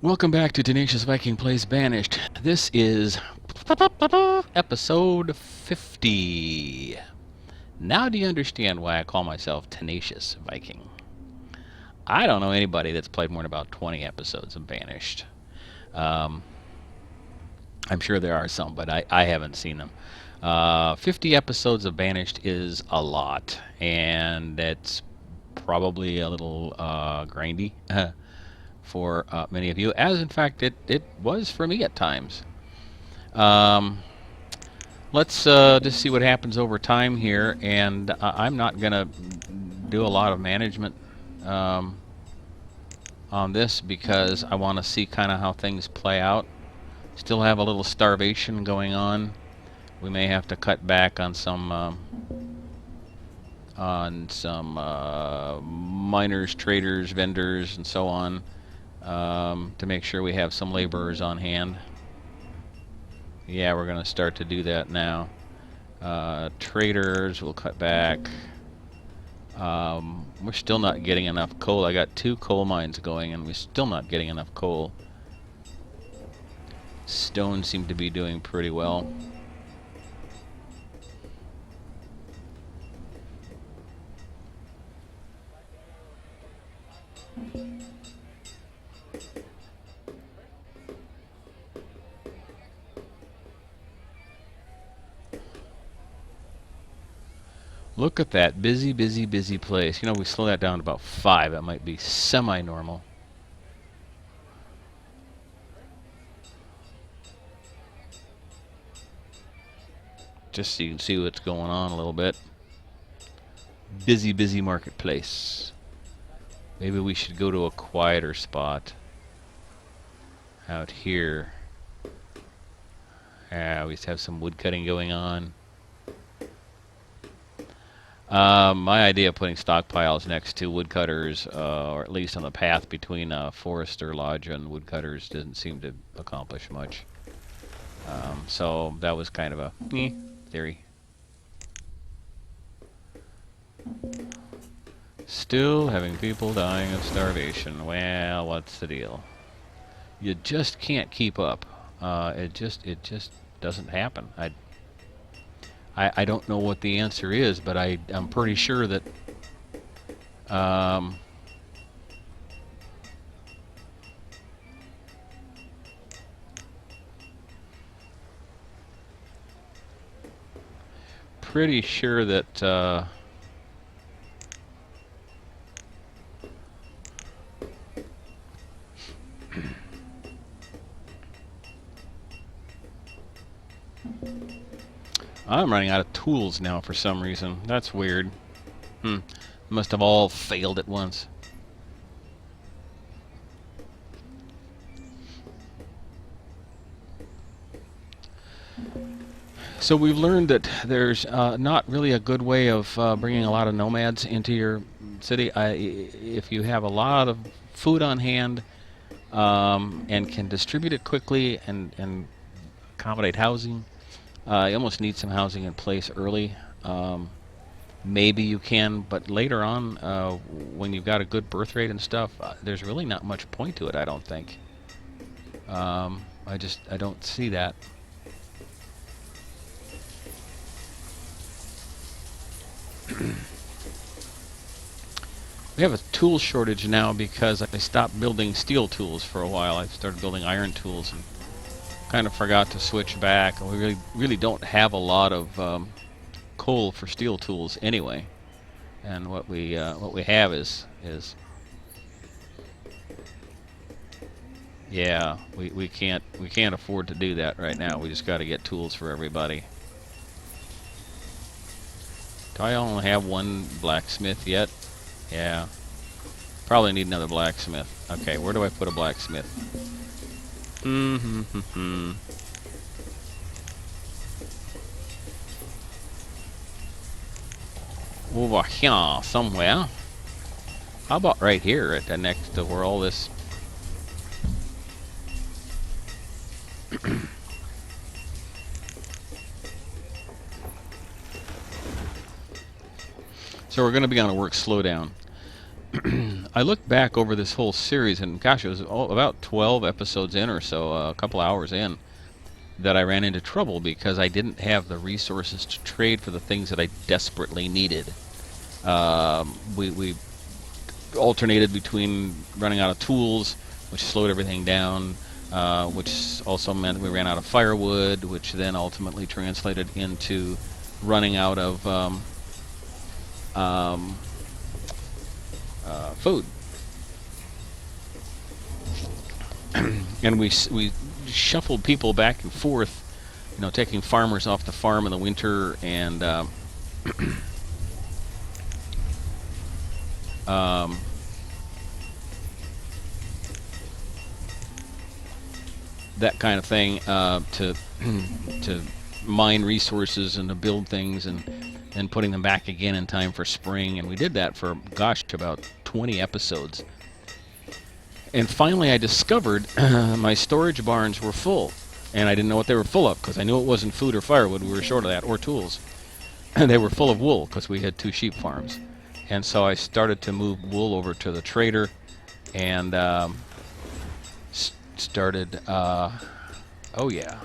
Welcome back to Tenacious Viking Plays Banished. This is episode 50. Now do you understand why I call myself Tenacious Viking? I don't know anybody that's played more than about 20 episodes of Banished. I'm sure there are some, but I haven't seen them. 50 episodes of Banished is a lot, and it's probably a little grindy. For many of you, as in fact it was for me at times. Let's just see what happens over time here, and I'm not going to do a lot of management on this because I want to see kind of how things play out. Still have a little starvation going on. We may have to cut back on some miners, traders, vendors, and so on. To make sure we have some laborers on hand. Yeah, we're going to start to do that now. Traders, we'll cut back. We're still not getting enough coal. I got 2 coal mines going, and we're still not getting enough coal. Stone seemed to be doing pretty well. Look at that busy, busy, busy place. You know, we slow that down to about 5. That might be semi-normal. Just so you can see what's going on a little bit. Busy, busy marketplace. Maybe we should go to a quieter spot out here. Yeah, we have some wood cutting going on. My idea of putting stockpiles next to woodcutters, or at least on the path between Forester Lodge and woodcutters, doesn't seem to accomplish much. So that was kind of a theory. Still having people dying of starvation. Well, what's the deal? You just can't keep up. It just doesn't happen. I don't know what the answer is, but I'm pretty sure that I'm running out of tools now for some reason. That's weird. Must have all failed at once. So we've learned that there's not really a good way of bringing a lot of nomads into your city. If you have a lot of food on hand and can distribute it quickly and accommodate housing, you almost need some housing in place early. Maybe you can, but later on, when you've got a good birth rate and stuff, there's really not much point to it, I don't think. I don't see that. We have a tool shortage now because I stopped building steel tools for a while. I started building iron tools and kind of forgot to switch back. We really don't have a lot of coal for steel tools anyway, and what we have is yeah, we can't afford to do that right now. We just got to get tools for everybody. Do I only have 1 blacksmith yet? Yeah. Probably need another blacksmith. Okay, where do I put a blacksmith? Over here somewhere. How about right here at the next to where all this So we're going to be on a work slowdown. I looked back over this whole series, and gosh, it was about 12 episodes in or so, a couple hours in, that I ran into trouble because I didn't have the resources to trade for the things that I desperately needed. We alternated between running out of tools, which slowed everything down, which also meant we ran out of firewood, which then ultimately translated into running out of food. And we shuffled people back and forth, taking farmers off the farm in the winter, and that kind of thing, to to mine resources and to build things, and putting them back again in time for spring. And we did that for, gosh, about 20 episodes. And finally I discovered my storage barns were full, and I didn't know what they were full of because I knew it wasn't food or firewood. We were short of that, or tools. And they were full of wool because we had 2 sheep farms. And so I started to move wool over to the trader, and started, oh yeah,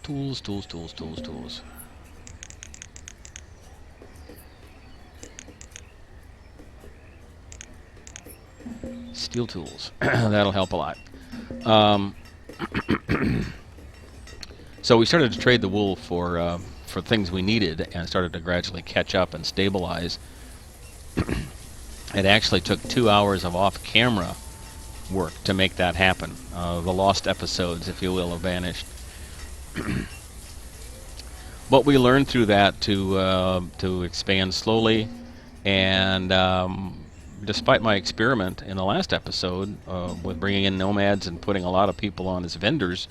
tools. Steel tools. That'll help a lot. So we started to trade the wool for things we needed, and started to gradually catch up and stabilize. It actually took 2 hours of off-camera work to make that happen. The lost episodes, if you will, of Banished. But we learned through that to expand slowly, and despite my experiment in the last episode with bringing in nomads and putting a lot of people on as vendors,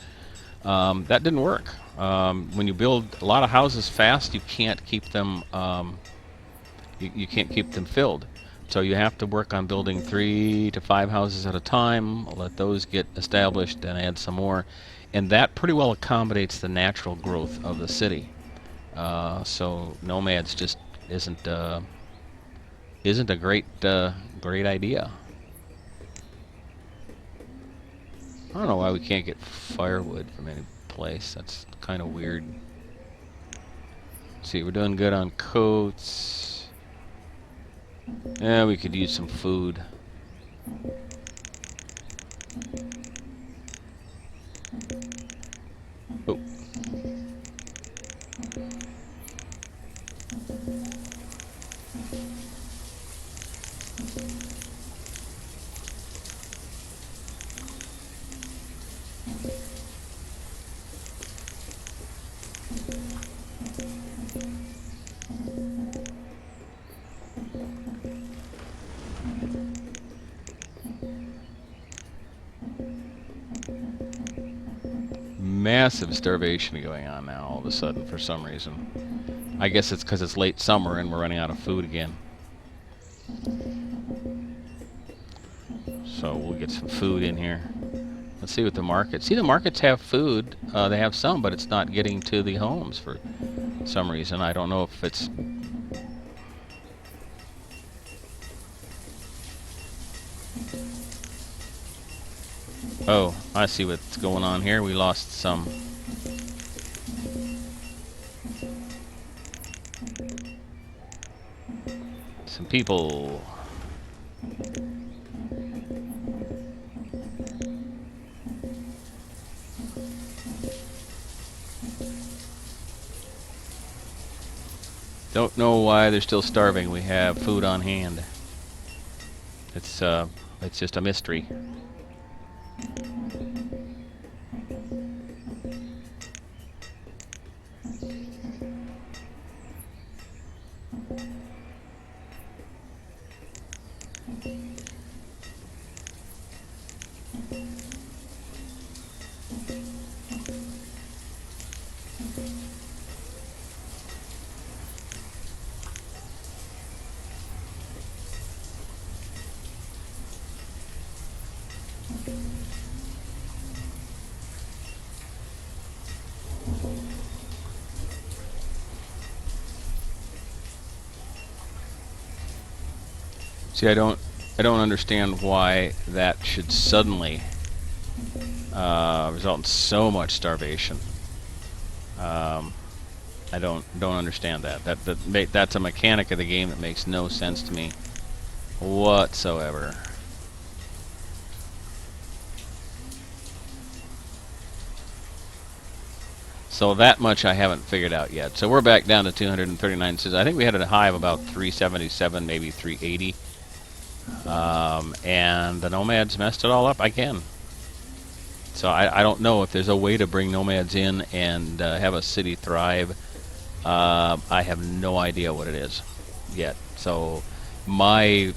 that didn't work. When you build a lot of houses fast, you can't keep them you can't keep them filled. So you have to work on building 3 to 5 houses at a time, let those get established, and add some more. And that pretty well accommodates the natural growth of the city. So nomads just isn't a great idea. I don't know why we can't get firewood from any place. That's kind of weird. Let's see, we're doing good on coats. Yeah, we could use some food. Oh. Massive starvation going on now all of a sudden for some reason. I guess it's because it's late summer and we're running out of food again. So we'll get some food in here. Let's see what the markets... See, the markets have food. They have some, but it's not getting to the homes for some reason. I don't know if it's... Oh, I see what's going on here. We lost some people. Don't know why they're still starving. We have food on hand. It's just a mystery. See, I don't understand why that should suddenly result in so much starvation. I don't understand that. That's a mechanic of the game that makes no sense to me whatsoever. So that much I haven't figured out yet. So we're back down to 239 cities. I think we had a high of about 377, maybe 380. And the nomads messed it all up again. So I don't know if there's a way to bring nomads in and have a city thrive. I have no idea what it is yet. So my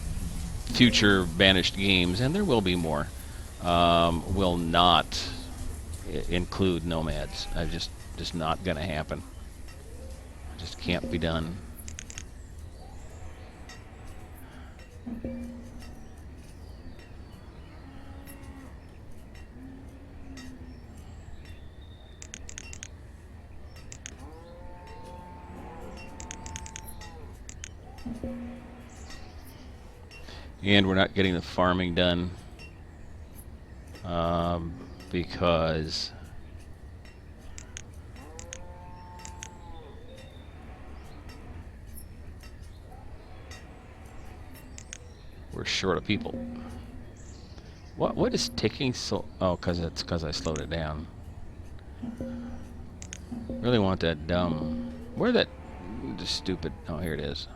future Banished games, and there will be more, will not include nomads. I just not going to happen. Just can't be done. And we're not getting the farming done because we're short of people. What is ticking so? Oh, because I slowed it down. Really want that dumb. Where that stupid? Oh, here it is.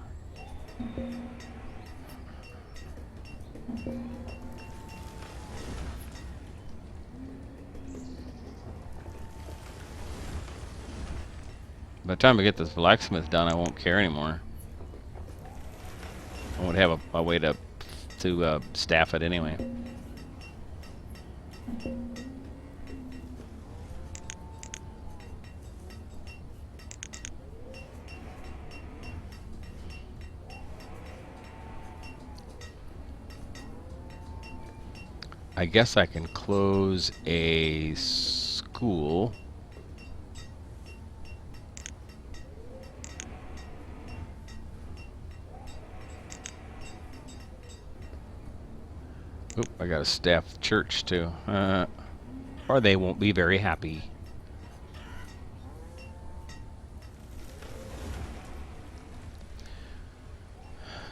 By the time I get this blacksmith done, I won't care anymore. I won't have a way to staff it anyway. I guess I can close a school. Oop, I got to staff the church too. Or they won't be very happy.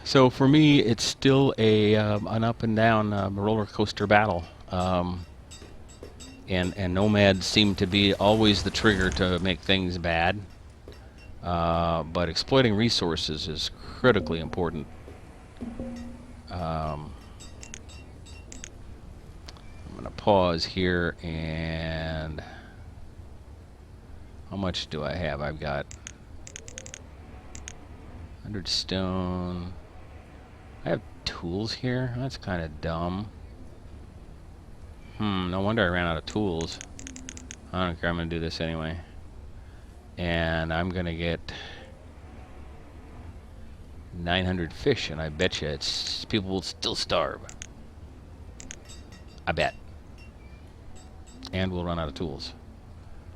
So for me, it's still an up and down roller coaster battle. And nomads seem to be always the trigger to make things bad. But exploiting resources is critically important. I'm going to pause here, and how much do I have? I've got 100 stone. I have tools here? That's kind of dumb. No wonder I ran out of tools. I don't care, I'm going to do this anyway. And I'm going to get 900 fish, and I bet you people will still starve. I bet. And we'll run out of tools.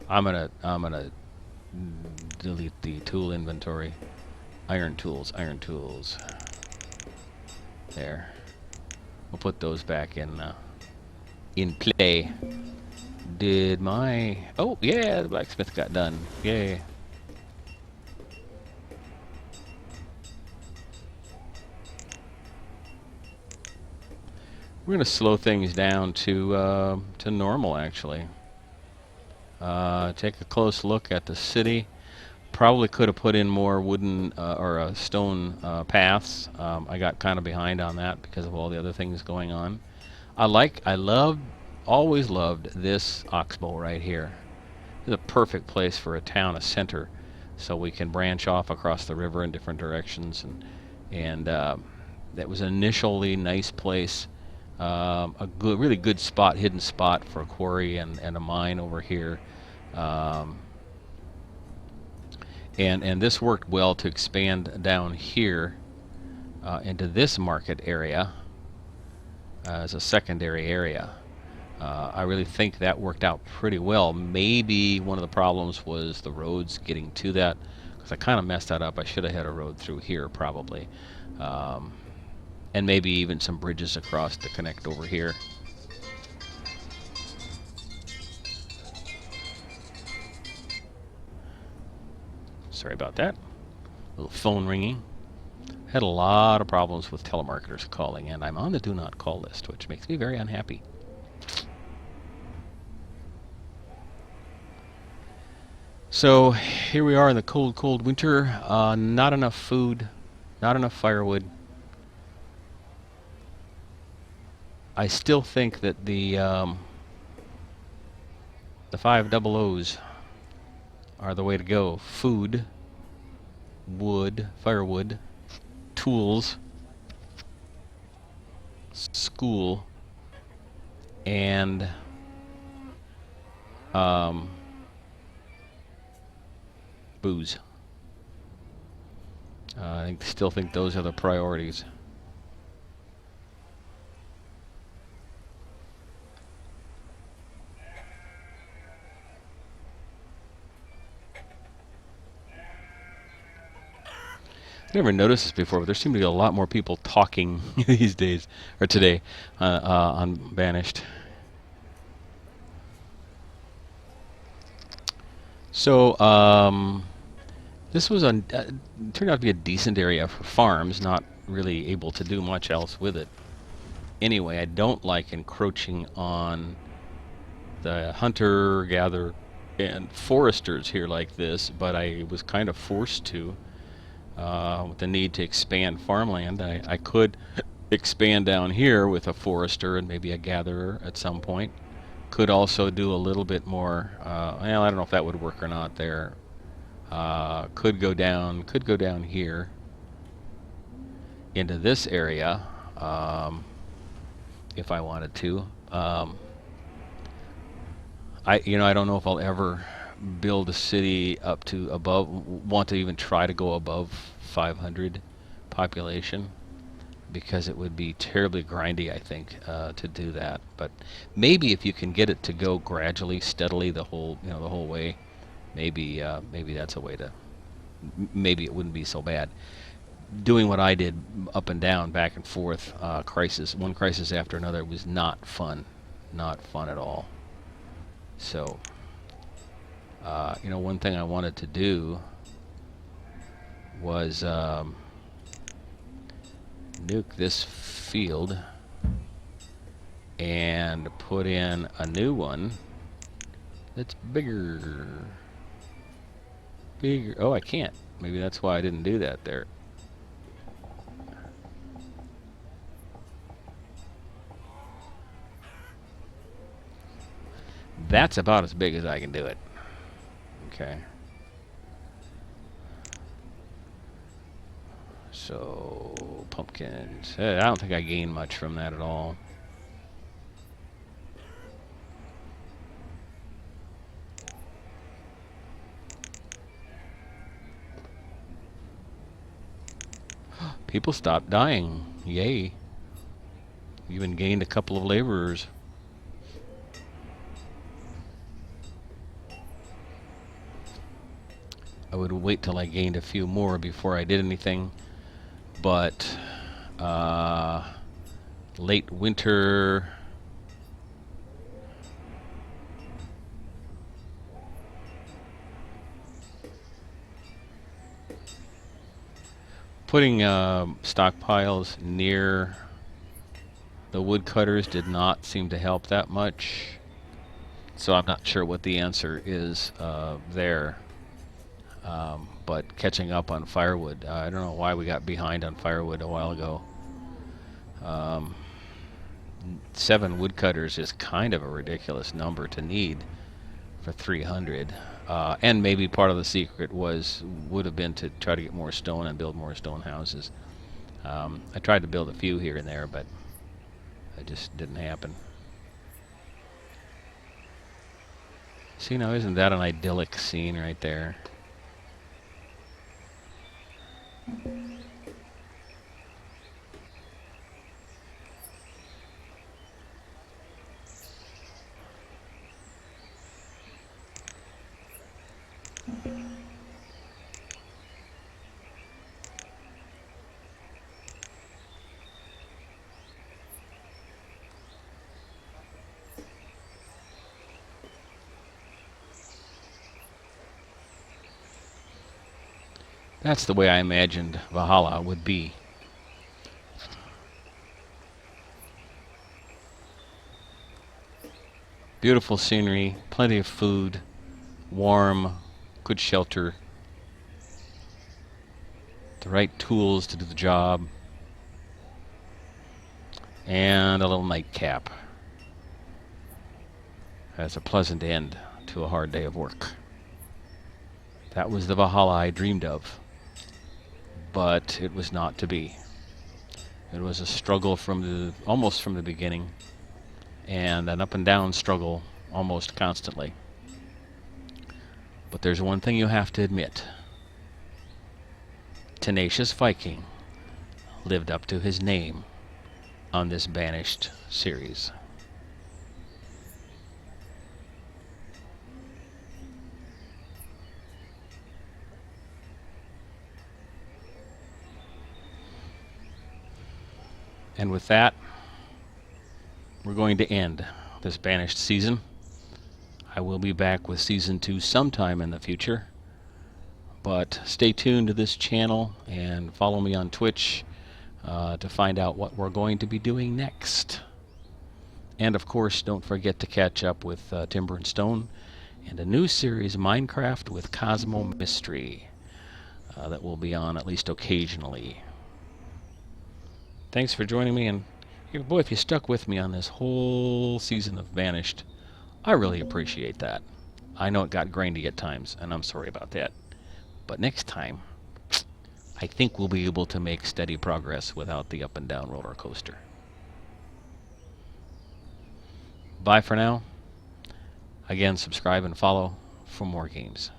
I'm gonna delete the tool inventory. Iron tools. There. We'll put those back in play. Did my... Oh, yeah, the blacksmith got done. Yay. We're going to slow things down to normal, actually. Take a close look at the city. Probably could have put in more wooden or stone paths. I got kind of behind on that because of all the other things going on. Always loved this oxbow right here. It's a perfect place for a town, a center, so we can branch off across the river in different directions. And that was an initially nice place. Really good spot, hidden spot for a quarry and a mine over here. And this worked well to expand down here into this market area as a secondary area. I really think that worked out pretty well. Maybe one of the problems was the roads getting to that, because I kind of messed that up. I should have had a road through here probably. and maybe even some bridges across to connect over here. Sorry about that. Little phone ringing. Had a lot of problems with telemarketers calling, and I'm on the do not call list, which makes me very unhappy. So here we are in the cold, cold winter. Not enough food, not enough firewood. I still think that the 5 double O's are the way to go. Food, wood, firewood, tools, school, and booze. I still think those are the priorities. I never noticed this before, but there seem to be a lot more people talking these days, or today, on Banished. So, this was turned out to be a decent area for farms, not really able to do much else with it. Anyway, I don't like encroaching on the hunter, gatherer, and foresters here like this, but I was kind of forced to. With the need to expand farmland, I could expand down here with a forester and maybe a gatherer at some point. Could also do a little bit more. Well, I don't know if that would work or not there. Could go down here into this area if I wanted to. I don't know if I'll ever build a city up to want to even try to go above 500 population, because it would be terribly grindy, I think, to do that. But maybe if you can get it to go gradually, steadily the whole way, maybe that's a way to. Maybe it wouldn't be so bad. Doing what I did, up and down, back and forth, one crisis after another, was not fun at all. So, one thing I wanted to do was nuke this field and put in a new one that's bigger. Oh, I can't. Maybe that's why I didn't do that there. That's about as big as I can do it. Okay. So, pumpkins. I don't think I gained much from that at all. People stopped dying. Yay. Even gained a couple of laborers. I would wait till I gained a few more before I did anything, but late winter, putting stockpiles near the woodcutters did not seem to help that much, so I'm not sure what the answer is there. But catching up on firewood, I don't know why we got behind on firewood a while ago. 7 woodcutters is kind of a ridiculous number to need for 300. And maybe part of the secret would have been to try to get more stone and build more stone houses. I tried to build a few here and there, but it just didn't happen. See, now isn't that an idyllic scene right there? That's the way I imagined Valhalla would be. Beautiful scenery, plenty of food, warm, good shelter, the right tools to do the job, and a little nightcap as a pleasant end to a hard day of work. That was the Valhalla I dreamed of, but it was not to be. It was a struggle almost from the beginning, and an up and down struggle almost constantly. But there's one thing you have to admit. Tenacious Viking lived up to his name on this Banished series. And with that, we're going to end this Banished season. I will be back with Season 2 sometime in the future. But stay tuned to this channel and follow me on Twitch to find out what we're going to be doing next. And of course, don't forget to catch up with Timber and Stone and a new series, Minecraft with Cosmo Mystery, that will be on at least occasionally. Thanks for joining me, and boy, if you stuck with me on this whole season of Banished, I really appreciate that. I know it got grainy at times, and I'm sorry about that. But next time, I think we'll be able to make steady progress without the up and down roller coaster. Bye for now. Again, subscribe and follow for more games.